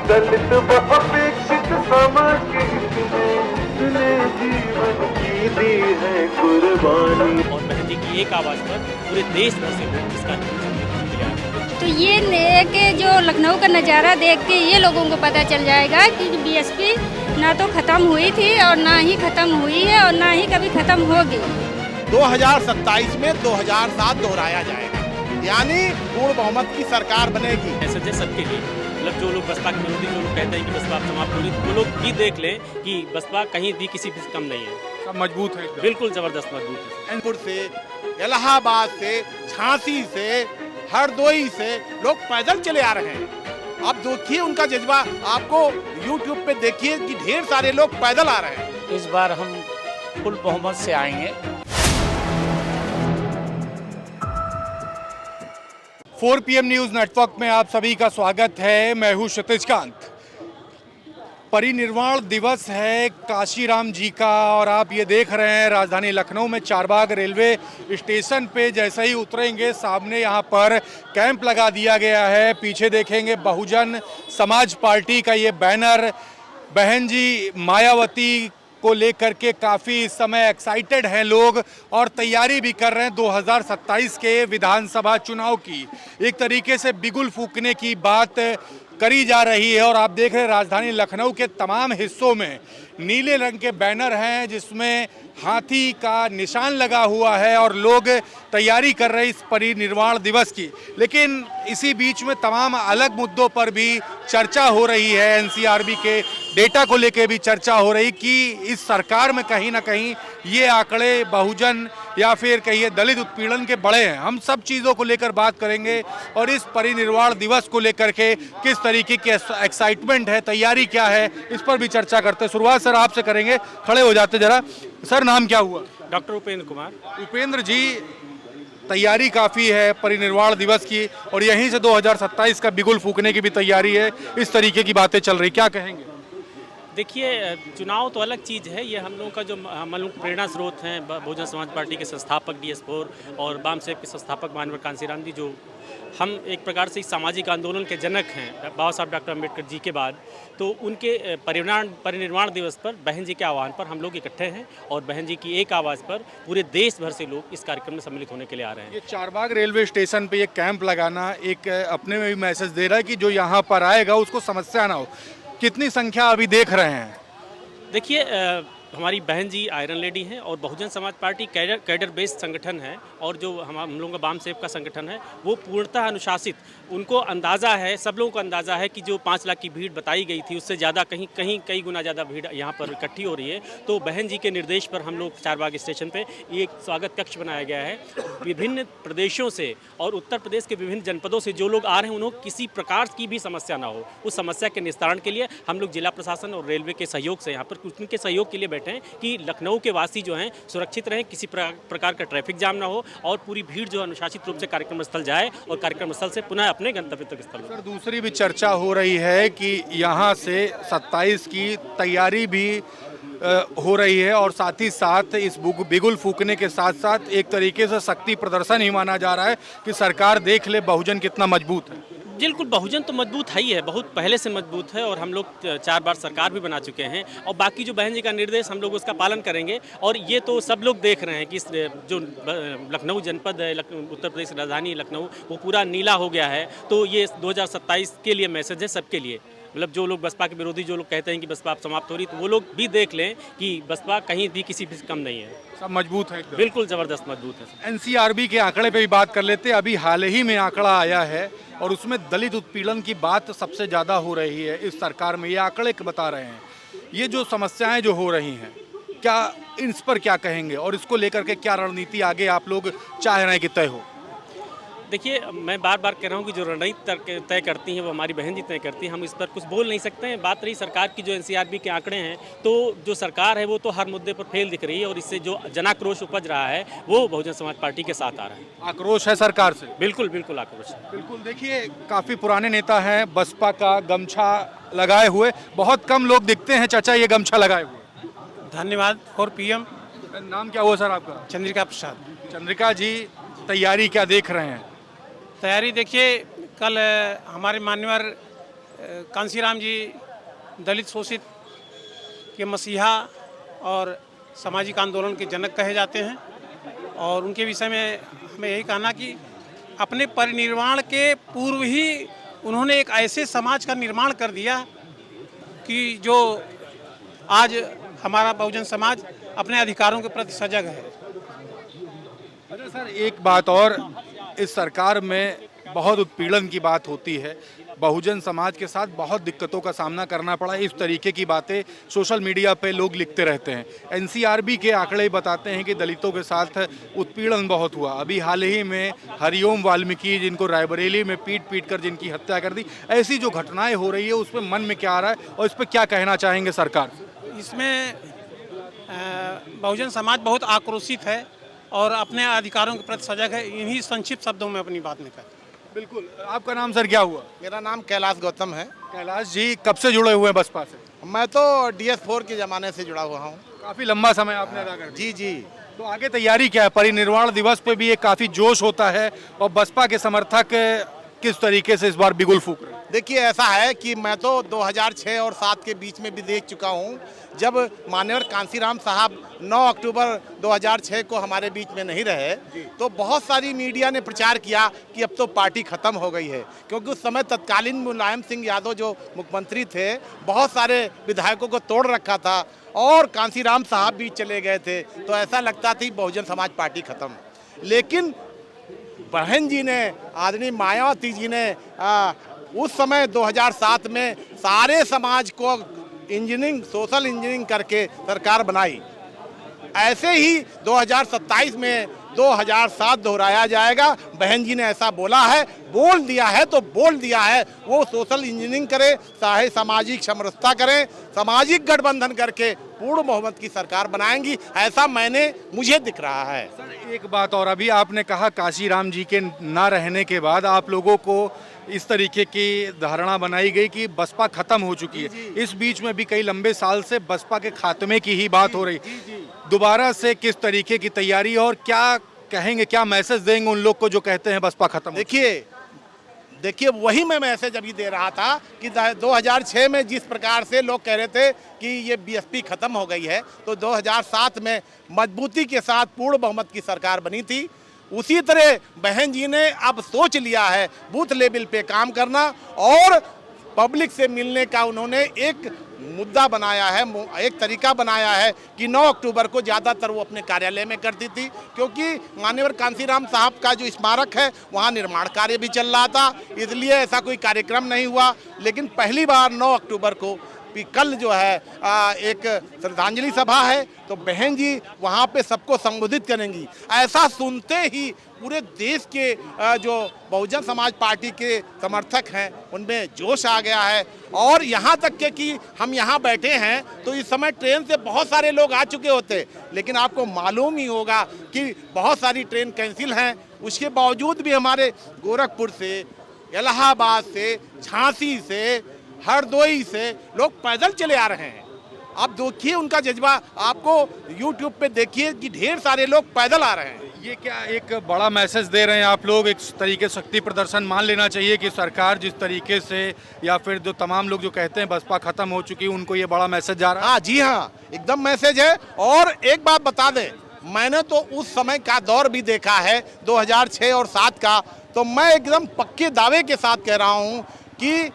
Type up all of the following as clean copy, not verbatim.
दलित व अपेक्षित समाज के हित में इसने जीवन की दी है कुर्बानी। और बहन जी की एक आवाज़ पर पूरे देश भर से लोग इसका तो ये कि जो लखनऊ का नज़ारा देख के ये लोगों को पता चल जाएगा कि बीएसपी ना तो ख़त्म हुई थी और ना ही ख़त्म हुई है और ना ही कभी ख़त्म होगी। 2027 में 2007 दोहराया जाएगा, यानी पूर्ण बहुमत की सरकार बनेगी। मैसेज है सबके लिए, मतलब जो लोग बसपा के विरोधी जो लोग कहते हैं कि बसपा समाप्त हो रही, वो लोग भी देख लें कि बसपा कहीं भी किसी भी कम नहीं है, सब मजबूत है, बिल्कुल जबरदस्त मजबूत है। कानपुर से, इलाहाबाद से, झांसी से, हरदोई से लोग पैदल चले आ रहे हैं। आप देखिए उनका जज्बा, आपको YouTube पे देखिए कि ढेर सारे लोग पैदल आ रहे हैं। इस बार हम फुल बहुमत से आएंगे। 4 PM न्यूज़ नेटवर्क में आप सभी का स्वागत है। मैं हूँ क्षितिज कांत। परिनिर्वाण दिवस है काशीराम जी का और आप ये देख रहे हैं राजधानी लखनऊ में चारबाग रेलवे स्टेशन पे जैसे ही उतरेंगे सामने यहाँ पर कैंप लगा दिया गया है। पीछे देखेंगे बहुजन समाज पार्टी का ये बैनर। बहन जी मायावती को लेकर के काफ़ी इस समय एक्साइटेड हैं लोग और तैयारी भी कर रहे हैं 2027 के विधानसभा चुनाव की। एक तरीके से बिगुल फूंकने की बात करी जा रही है और आप देख रहे हैं राजधानी लखनऊ के तमाम हिस्सों में नीले रंग के बैनर हैं जिसमें हाथी का निशान लगा हुआ है और लोग तैयारी कर रहे हैं इस परिनिर्वाण दिवस की। लेकिन इसी बीच में तमाम अलग मुद्दों पर भी चर्चा हो रही है। एनसीआरबी के डेटा को लेकर भी चर्चा हो रही कि इस सरकार में कहीं ना कहीं ये आंकड़े बहुजन या फिर कहिए दलित उत्पीड़न के बड़े हैं। हम सब चीज़ों को लेकर बात करेंगे और इस परिनिर्वाण दिवस को लेकर के किस तरीके की एक्साइटमेंट है, तैयारी क्या है, इस पर भी चर्चा करते हैं। शुरुआत सर आपसे करेंगे, खड़े हो जाते जरा। सर नाम क्या हुआ? डॉक्टर उपेंद्र कुमार। उपेंद्र जी, तैयारी काफ़ी है परिनिर्वाण दिवस की और यहीं से 2027 का बिगुल फूंकने की भी तैयारी है, इस तरीके की बातें चल रही, क्या कहेंगे? देखिए, चुनाव तो अलग चीज़ है, ये हम लोगों का जो हम लोग प्रेरणा स्रोत हैं बहुजन समाज पार्टी के संस्थापक DS4 और वाम सेव के संस्थापक माननीय कांशीराम जी, जो हम एक प्रकार से इस सामाजिक आंदोलन के जनक हैं बाबा साहब डॉक्टर अम्बेडकर जी के बाद, तो उनके परिनिर्वाण दिवस पर बहन जी के आह्वान पर हम लोग इकट्ठे हैं और बहन जी की एक आवाज़ पर पूरे देश भर से लोग इस कार्यक्रम में सम्मिलित होने के लिए आ रहे हैं। ये चारबाग रेलवे स्टेशन पे ये कैंप लगाना एक अपने में भी मैसेज दे रहा है कि जो यहाँ पर आएगा उसको समस्या ना हो। कितनी संख्या अभी देख रहे हैं? देखिए, हमारी बहन जी आयरन लेडी हैं और Bahujan Samaj party cadre based संगठन है और जो हम लोगों का वाम सेव का संगठन है वो पूर्णतः अनुशासित। उनको अंदाज़ा है, सब लोगों को अंदाज़ा है कि जो 5 लाख की भीड़ बताई गई थी उससे ज़्यादा कई गुना ज़्यादा भीड़ यहाँ पर इकट्ठी हो रही है। तो बहन जी के निर्देश पर हम लोग चारबाग स्टेशन पे एक स्वागत कक्ष बनाया गया है। विभिन्न प्रदेशों से और उत्तर प्रदेश के विभिन्न जनपदों से जो लोग आ रहे हैं उन्हें किसी प्रकार की भी समस्या ना हो, उस समस्या के निस्तारण के लिए हम लोग जिला प्रशासन और रेलवे के सहयोग से यहाँ पर उनके सहयोग के लिए बैठे हैं कि लखनऊ के वासी जो हैं सुरक्षित रहें, किसी प्रकार का ट्रैफिक जाम ना हो और पूरी भीड़ जो अनुशासित रूप से कार्यक्रम स्थल जाए और कार्यक्रम स्थल से पुनः अपने गंतव्य तक स्थल। सर, दूसरी भी चर्चा हो रही है कि यहाँ से 27 की तैयारी भी हो रही है और साथ ही साथ इस बिगुल फूकने के साथ साथ एक तरीके से शक्ति प्रदर्शन ही माना जा रहा है कि सरकार देख ले बहुजन कितना मजबूत है। बिल्कुल, बहुजन तो मजबूत है ही है, बहुत पहले से मजबूत है और हम लोग 4 बार सरकार भी बना चुके हैं और बाकी जो बहन जी का निर्देश हम लोग उसका पालन करेंगे। और ये तो सब लोग देख रहे हैं कि जो लखनऊ जनपद है, उत्तर प्रदेश राजधानी लखनऊ, वो पूरा नीला हो गया है। तो ये 2027 के लिए मैसेज है सबके लिए, मतलब जो लोग बसपा के विरोधी जो लोग कहते हैं कि बसपा अब समाप्त हो रही, तो वो लोग भी देख लें कि बसपा कहीं भी किसी भी कम नहीं है, सब मजबूत है, बिल्कुल ज़बरदस्त मजबूत है। एनसीआरबी के आंकड़े पे भी बात कर लेते हैं। अभी हाल ही में आंकड़ा आया है और उसमें दलित उत्पीड़न की बात सबसे ज़्यादा हो रही है इस सरकार में। ये आंकड़े बता रहे हैं ये जो समस्याएं जो हो रही हैं, क्या इस पर क्या कहेंगे और इसको लेकर के क्या रणनीति आगे आप लोग चाह रहे हैं कि तय हो? देखिए, मैं बार बार कह रहा हूँ कि जो रणनीति तय करती हैं वो हमारी बहन जी तय करती हैं, हम इस पर कुछ बोल नहीं सकते हैं। बात रही सरकार की, जो एनसीआरबी के आंकड़े हैं, तो जो सरकार है वो तो हर मुद्दे पर फेल दिख रही है और इससे जो जनाक्रोश उपज रहा है वो बहुजन समाज पार्टी के साथ आ रहा है। आक्रोश है सरकार से? बिल्कुल बिल्कुल आक्रोश है। बिल्कुल, देखिए काफ़ी पुराने नेता हैं बसपा का गमछा लगाए हुए, बहुत कम लोग दिखते हैं चाचा ये गमछा लगाए हुए। धन्यवाद। 4 PM। नाम क्या हुआ सर आपका? चंद्रिका प्रसाद। चंद्रिका जी, तैयारी क्या देख रहे हैं? तैयारी देखिए, कल हमारे मान्यवर कांसीराम जी दलित शोषित के मसीहा और सामाजिक आंदोलन के जनक कहे जाते हैं और उनके विषय में हमें यही कहना कि अपने परिनिर्वाण के पूर्व ही उन्होंने एक ऐसे समाज का निर्माण कर दिया कि जो आज हमारा बहुजन समाज अपने अधिकारों के प्रति सजग है। अच्छा सर, एक बात और, इस सरकार में बहुत उत्पीड़न की बात होती है, बहुजन समाज के साथ बहुत दिक्कतों का सामना करना पड़ा, इस तरीके की बातें सोशल मीडिया पे लोग लिखते रहते हैं। एनसीआरबी के आंकड़े बताते हैं कि दलितों के साथ उत्पीड़न बहुत हुआ। अभी हाल ही में हरिओम वाल्मीकि, जिनको रायबरेली में पीट कर जिनकी हत्या कर दी, ऐसी जो घटनाएं हो रही है उसमें मन में क्या आ रहा है और इस पर क्या कहना चाहेंगे सरकार? इसमें बहुजन समाज बहुत आक्रोशित है और अपने अधिकारों के प्रति सजग है। इन्हीं संक्षिप्त शब्दों में अपनी बात निकाल। बिल्कुल। आपका नाम सर क्या हुआ? मेरा नाम कैलाश गौतम है। कैलाश जी, कब से जुड़े हुए हैं बसपा से? मैं तो DS4 के ज़माने से जुड़ा हुआ हूँ। काफी लंबा समय आपने अदा कर दिया। जी जी। तो आगे तैयारी क्या है? परिनिर्वाण दिवस पे भी एक काफी जोश होता है और बसपा के समर्थक किस तरीके से इस बार बिगुल फूंक रहे हैं? देखिए, ऐसा है कि मैं तो 2006 और 7 के बीच में भी देख चुका हूँ, जब माननीय कांसीराम साहब 9 अक्टूबर 2006 को हमारे बीच में नहीं रहे तो बहुत सारी मीडिया ने प्रचार किया कि अब तो पार्टी खत्म हो गई है, क्योंकि उस समय तत्कालीन मुलायम सिंह यादव जो मुख्यमंत्री थे, बहुत सारे विधायकों को तोड़ रखा था और कांसीराम साहब भी चले गए थे, तो ऐसा लगता था बहुजन समाज पार्टी खत्म। लेकिन बहन जी ने, आदरणीय मायावती जी ने उस समय 2007 में सारे समाज को इंजीनियरिंग, सोशल इंजीनियरिंग करके सरकार बनाई। ऐसे ही 2027 में 2007 दोहराया जाएगा। बहन जी ने ऐसा बोला है, बोल दिया है तो बोल दिया है। वो सोशल इंजीनियरिंग करे, चाहे सामाजिक समरसता करें, सामाजिक गठबंधन करके पूर्ण बहुमत की सरकार बनाएंगी, ऐसा मुझे दिख रहा है। सर, एक बात और, अभी आपने कहा काशीराम जी के ना रहने के बाद आप लोगों को इस तरीके की धारणा बनाई गई कि बसपा खत्म हो चुकी है। इस बीच में भी कई लंबे साल से बसपा के खात्मे की ही बात हो रही। दोबारा से किस तरीके की तैयारी और क्या कहेंगे, क्या मैसेज देंगे उन लोग को जो कहते हैं बसपा खत्म? देखिए वही मैं मैसेज अभी दे रहा था कि 2006 में जिस प्रकार से लोग कह रहे थे कि ये BSP खत्म हो गई है, तो 2007 में मजबूती के साथ पूर्ण बहुमत की सरकार बनी थी। उसी तरह बहन जी ने अब सोच लिया है बूथ लेवल पे काम करना और पब्लिक से मिलने का उन्होंने एक मुद्दा बनाया है, एक तरीका बनाया है कि 9 अक्टूबर को ज़्यादातर वो अपने कार्यालय में करती थी, क्योंकि माननीय कांसीराम साहब का जो स्मारक है वहाँ निर्माण कार्य भी चल रहा था, इसलिए ऐसा कोई कार्यक्रम नहीं हुआ। लेकिन पहली बार 9 अक्टूबर को कल जो है एक श्रद्धांजलि सभा है, तो बहन जी वहाँ पे सबको संबोधित करेंगी। ऐसा सुनते ही पूरे देश के जो बहुजन समाज पार्टी के समर्थक हैं उनमें जोश आ गया है। और यहाँ तक के कि हम यहाँ बैठे हैं तो इस समय ट्रेन से बहुत सारे लोग आ चुके होते, लेकिन आपको मालूम ही होगा कि बहुत सारी ट्रेन कैंसिल हैं। उसके बावजूद भी हमारे गोरखपुर से, इलाहाबाद से, झांसी से, हरदोई से लोग पैदल चले आ रहे हैं। आप देखिए उनका जज्बा, आपको YouTube पे देखिए कि ढेर सारे लोग पैदल आ रहे हैं। ये क्या एक बड़ा मैसेज दे रहे हैं आप लोग? एक तरीके से शक्ति प्रदर्शन मान लेना चाहिए कि सरकार जिस तरीके से, या फिर जो तमाम लोग जो कहते हैं बसपा खत्म हो चुकी है, उनको ये बड़ा मैसेज जा रहा है? हाँ जी हाँ, एकदम मैसेज है। और एक बात बता दें, मैंने तो उस समय का दौर भी देखा है 2006 और 7 का, तो मैं एकदम पक्के दावे के साथ कह रहा हूँ कि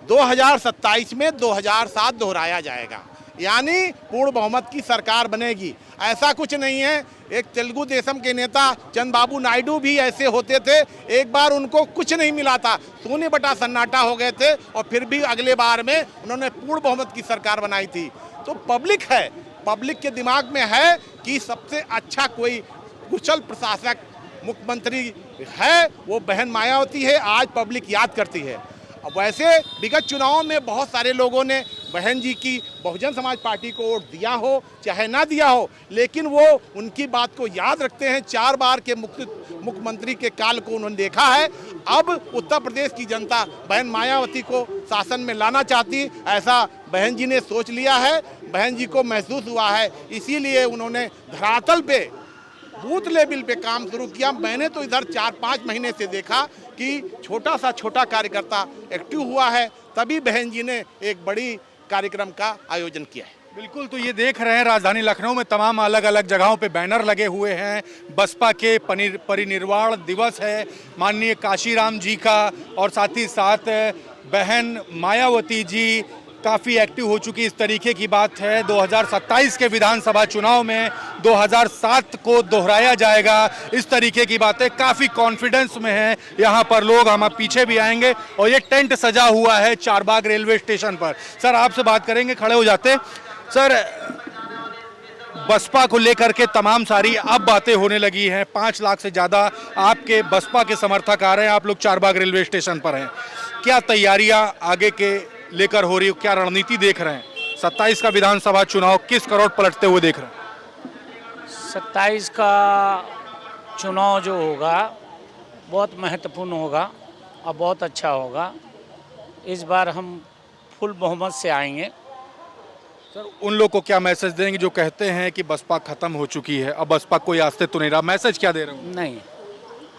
2027 में 2007 दोहराया जाएगा, यानी पूर्ण बहुमत की सरकार बनेगी। ऐसा कुछ नहीं है, एक तेलुगु देशम के नेता चंद्रबाबू नायडू भी ऐसे होते थे, एक बार उनको कुछ नहीं मिला था, शून्य बटा सन्नाटा हो गए थे और फिर भी अगले बार में उन्होंने पूर्ण बहुमत की सरकार बनाई थी। तो पब्लिक है, पब्लिक के दिमाग में है कि सबसे अच्छा कोई कुशल प्रशासक मुख्यमंत्री है वो बहन मायावती है, आज पब्लिक याद करती है। अब वैसे विगत चुनावों में बहुत सारे लोगों ने बहन जी की बहुजन समाज पार्टी को वोट दिया हो चाहे ना दिया हो, लेकिन वो उनकी बात को याद रखते हैं। 4 बार के मुख्यमंत्री के काल को उन्होंने देखा है। अब उत्तर प्रदेश की जनता बहन मायावती को शासन में लाना चाहती, ऐसा बहन जी ने सोच लिया है, बहन जी को महसूस हुआ है, इसीलिए उन्होंने धरातल पे बूथ लेवल पे काम शुरू किया। मैंने तो इधर 4-5 महीने से देखा कि छोटा सा छोटा कार्यकर्ता एक्टिव हुआ है, तभी बहन जी ने एक बड़ी कार्यक्रम का आयोजन किया है। बिल्कुल, तो ये देख रहे हैं राजधानी लखनऊ में तमाम अलग अलग जगहों पे बैनर लगे हुए हैं। बसपा के परिनिर्वाण दिवस है माननीय काशीराम जी का, और साथ ही साथ बहन मायावती जी काफ़ी एक्टिव हो चुकी, इस तरीके की बात है। 2027 के विधानसभा चुनाव में 2007 को दोहराया जाएगा, इस तरीके की बातें काफ़ी कॉन्फिडेंस में है यहाँ पर लोग। हम पीछे भी आएंगे और ये टेंट सजा हुआ है चारबाग रेलवे स्टेशन पर। सर आपसे बात करेंगे, खड़े हो जाते। सर, बसपा को लेकर के तमाम सारी अब बातें होने लगी हैं। 5 लाख से ज़्यादा आपके बसपा के समर्थक आ रहे हैं, आप लोग चारबाग रेलवे स्टेशन पर हैं। क्या तैयारियां आगे के लेकर हो रही, क्या रणनीति देख रहे हैं? 27 का विधानसभा चुनाव किस करोड़ पलटते हुए देख रहे हैं? 27 का चुनाव जो होगा बहुत महत्वपूर्ण होगा और बहुत अच्छा होगा। इस बार हम फुल बहुमत से आएंगे। सर, उन लोग को क्या मैसेज देंगे जो कहते हैं कि बसपा खत्म हो चुकी है, अब बसपा कोई अस्तित्व नहीं रहा? मैसेज क्या दे रहे हो? नहीं,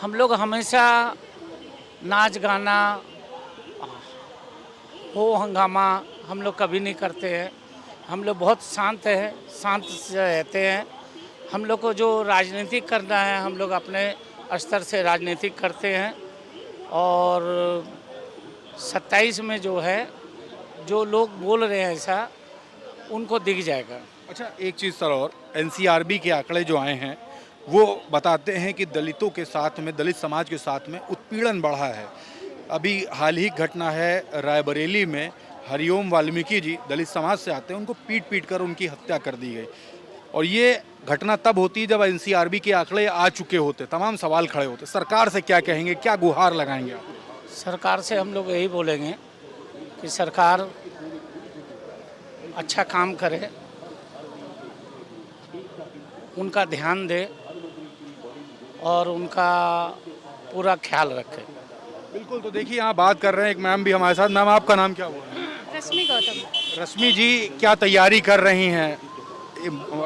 हम लोग हमेशा नाच गाना हो हंगामा हम लोग कभी नहीं करते हैं। हम लोग बहुत शांत है, शांत से रहते हैं। हम लोग को जो राजनीति करना है हम लोग अपने स्तर से राजनीति करते हैं, और 27 में जो है जो लोग बोल रहे हैं ऐसा उनको दिख जाएगा। अच्छा, एक चीज़ सर, और एनसीआरबी के आंकड़े जो आए हैं वो बताते हैं कि दलितों के साथ में, दलित समाज के साथ में उत्पीड़न बढ़ा है। अभी हाल ही घटना है रायबरेली में, हरिओम वाल्मीकि जी दलित समाज से आते हैं, उनको पीट पीट कर उनकी हत्या कर दी गई। और ये घटना तब होती जब एनसीआरबी के आंकड़े आ चुके होते, तमाम सवाल खड़े होते। सरकार से क्या कहेंगे, क्या गुहार लगाएंगे आप? सरकार से हम लोग यही बोलेंगे कि सरकार अच्छा काम करे, उनका ध्यान दे और उनका पूरा ख्याल रखे। बिल्कुल, तो देखिए यहाँ बात कर रहे हैं एक मैम भी हमारे साथ। मैम, आपका नाम क्या हुआ? रश्मि गौतम। रश्मि जी, क्या तैयारी कर रही हैं?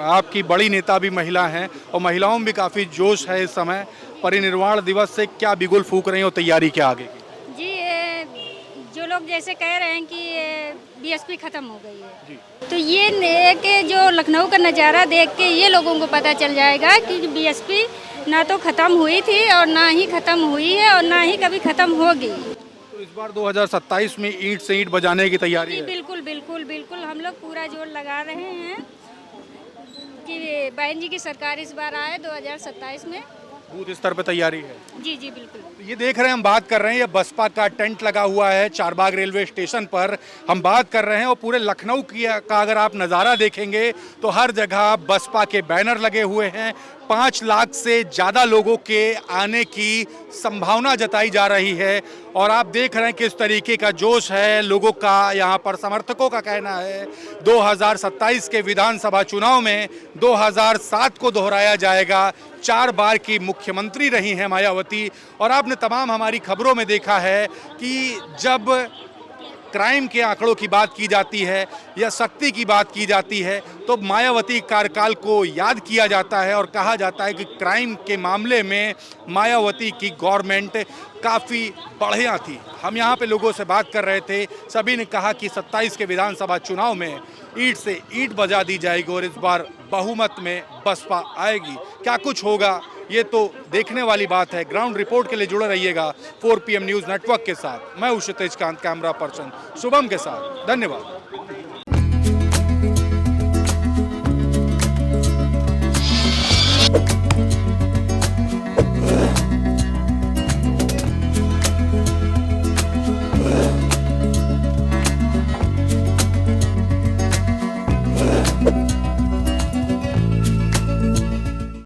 आपकी बड़ी नेता भी महिला हैं और महिलाओं में भी काफ़ी जोश है इस समय। परिनिर्वाण दिवस से क्या बिगुल फूंक रही हैं और तैयारी क्या आगे की? जी, जो लोग जैसे कह रहे हैं कि बीएसपी खत्म हो गई है जी, तो ये कि जो लखनऊ का नज़ारा देख के ये लोगों को पता चल जाएगा कि बीएसपी ना तो ख़त्म हुई थी और ना ही ख़त्म हुई है और ना ही कभी ख़त्म होगी। तो इस बार 2027 में ईंट से ईंट बजाने की तैयारी जी है? बिल्कुल बिल्कुल बिल्कुल, हम लोग पूरा जोर लगा रहे हैं कि बहन जी की सरकार इस बार आए 2027 में। बूथ स्तर पे तैयारी है? जी जी बिल्कुल। तो ये देख रहे हैं, हम बात कर रहे हैं, ये बसपा का टेंट लगा हुआ है चारबाग रेलवे स्टेशन पर। हम बात कर रहे हैं और पूरे लखनऊ का अगर आप नज़ारा देखेंगे तो हर जगह बसपा के बैनर लगे हुए हैं। 5 लाख से ज़्यादा लोगों के आने की संभावना जताई जा रही है और आप देख रहे हैं किस तरीके का जोश है लोगों का। यहाँ पर समर्थकों का कहना है 2027 के विधानसभा चुनाव में 2007 को दोहराया जाएगा। 4 बार की मुख्यमंत्री रही हैं मायावती, और आपने तमाम हमारी खबरों में देखा है कि जब क्राइम के आंकड़ों की बात की जाती है या शक्ति की बात की जाती है तो मायावती कार्यकाल को याद किया जाता है और कहा जाता है कि क्राइम के मामले में मायावती की गवर्नमेंट काफ़ी बढ़िया थी। हम यहाँ पे लोगों से बात कर रहे थे, सभी ने कहा कि 27 के विधानसभा चुनाव में ईंट से ईंट बजा दी जाएगी और इस बार बहुमत में बसपा आएगी। क्या कुछ होगा ये तो देखने वाली बात है। ग्राउंड रिपोर्ट के लिए जुड़े रहिएगा 4 PM न्यूज़ नेटवर्क के साथ। मैं हूं क्षितिज कांत, कैमरा पर्सन शुभम के साथ। धन्यवाद।